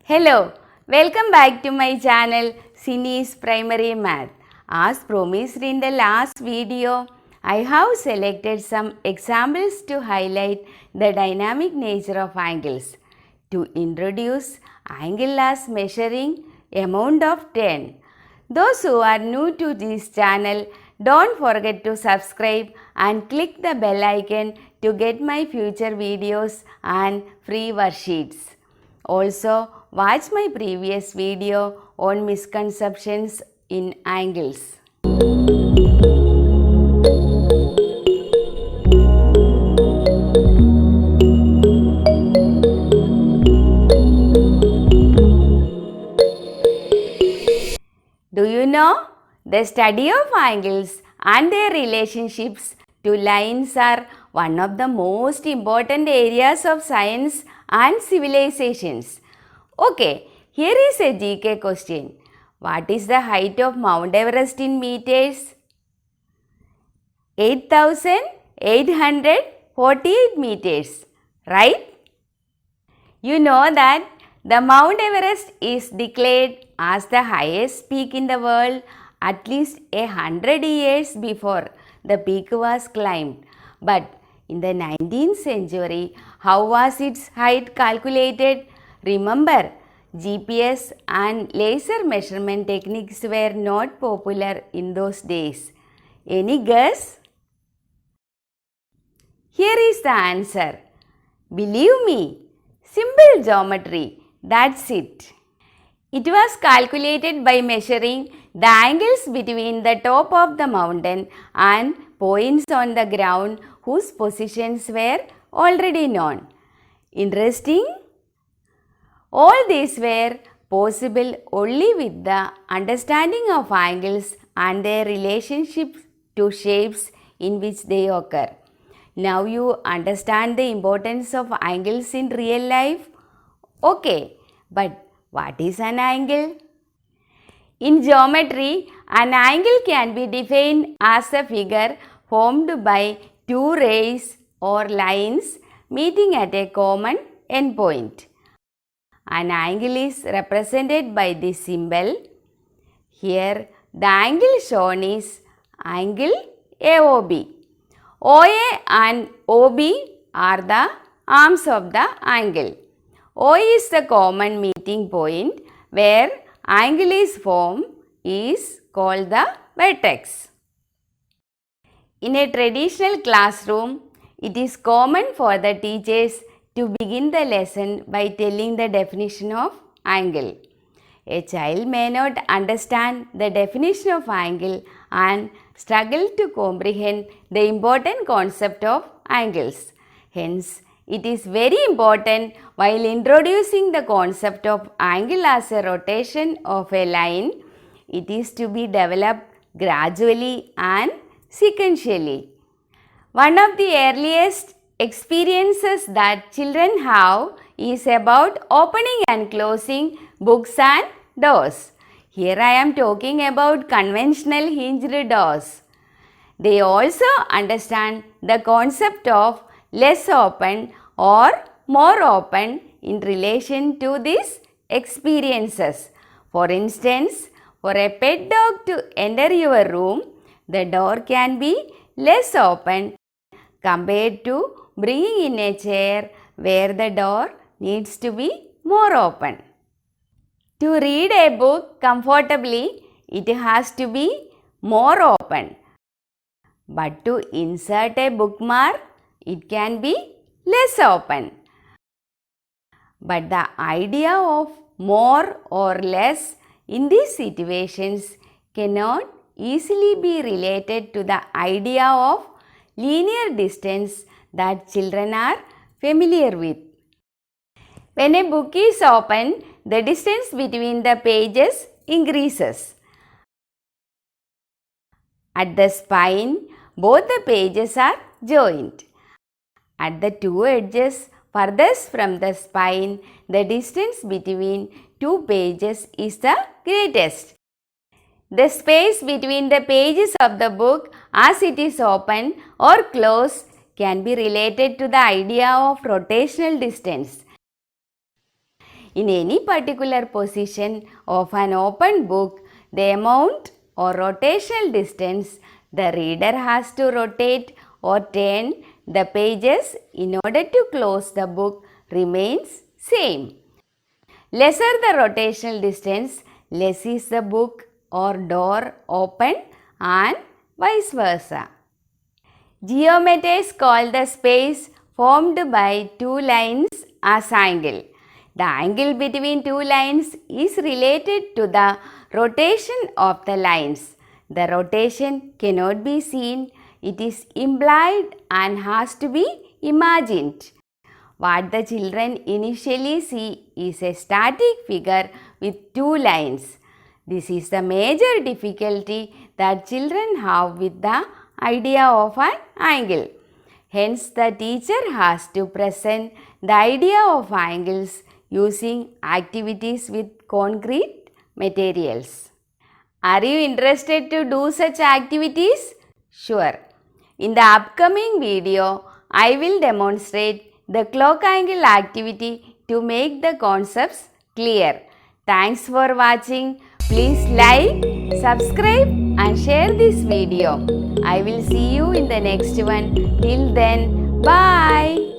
Hello, welcome back to my channel Cindy's Primary Math. As promised in the last video, I have selected some examples to highlight the dynamic nature of angles. To introduce angle as measuring amount of 10. Those who are new to this channel, don't forget to subscribe and click the bell icon to get my future videos and free worksheets. Also, watch my previous video on misconceptions in angles. Do you know? The study of angles and their relationships to lines are one of the most important areas of science and civilizations. Okay, here is a GK question. What is the height of Mount Everest in meters? 8,848 meters, right? You know that the Mount Everest is declared as the highest peak in the world at least 100 years before the peak was climbed. But in the 19th century, how was its height calculated? Remember, GPS and laser measurement techniques were not popular in those days. Any guess? Here is the answer. Believe me, simple geometry, that's it. It was calculated by measuring the angles between the top of the mountain and points on the ground whose positions were already known. Interesting? All these were possible only with the understanding of angles and their relationship to shapes in which they occur. Now you understand the importance of angles in real life? Okay, but what is an angle? In geometry, an angle can be defined as a figure formed by two rays or lines meeting at a common endpoint. An angle is represented by this symbol. Here, the angle shown is angle AOB. OA and OB are the arms of the angle. O is the common meeting point where angle is formed is called the vertex. In a traditional classroom, it is common for the teachers to begin the lesson by telling the definition of angle. A child may not understand the definition of angle and struggle to comprehend the important concept of angles. Hence, it is very important while introducing the concept of angle as a rotation of a line, it is to be developed gradually and sequentially. One of the earliest experiences that children have is about opening and closing books and doors. Here I am talking about conventional hinged doors. They also understand the concept of less open or more open in relation to these experiences. For instance, for a pet dog to enter your room, the door can be less open compared to bringing in a chair where the door needs to be more open. To read a book comfortably, it has to be more open. But to insert a bookmark, it can be less open. But the idea of more or less in these situations cannot easily be related to the idea of linear distance that children are familiar with. When a book is open, the distance between the pages increases. At the spine, both the pages are joined. At the two edges furthest from the spine, the distance between two pages is the greatest. The space between the pages of the book as it is open or closed can be related to the idea of rotational distance. in any particular position of an open book, the amount or rotational distance the reader has to rotate or turn the pages in order to close the book remains same. Lesser the rotational distance, less is the book or door open and vice versa. Geometers call the space formed by two lines as angle. The angle between two lines is related to the rotation of the lines. The rotation cannot be seen, it is implied and has to be imagined. What the children initially see is a static figure with two lines. This is the major difficulty that children have with the idea of an angle. Hence, the teacher has to present the idea of angles using activities with concrete materials. Are you interested to do such activities? Sure. In the upcoming video, I will demonstrate the clock angle activity to make the concepts clear. Thanks for watching. Please like, subscribe and share this video. I will see you in the next one. Till then, bye.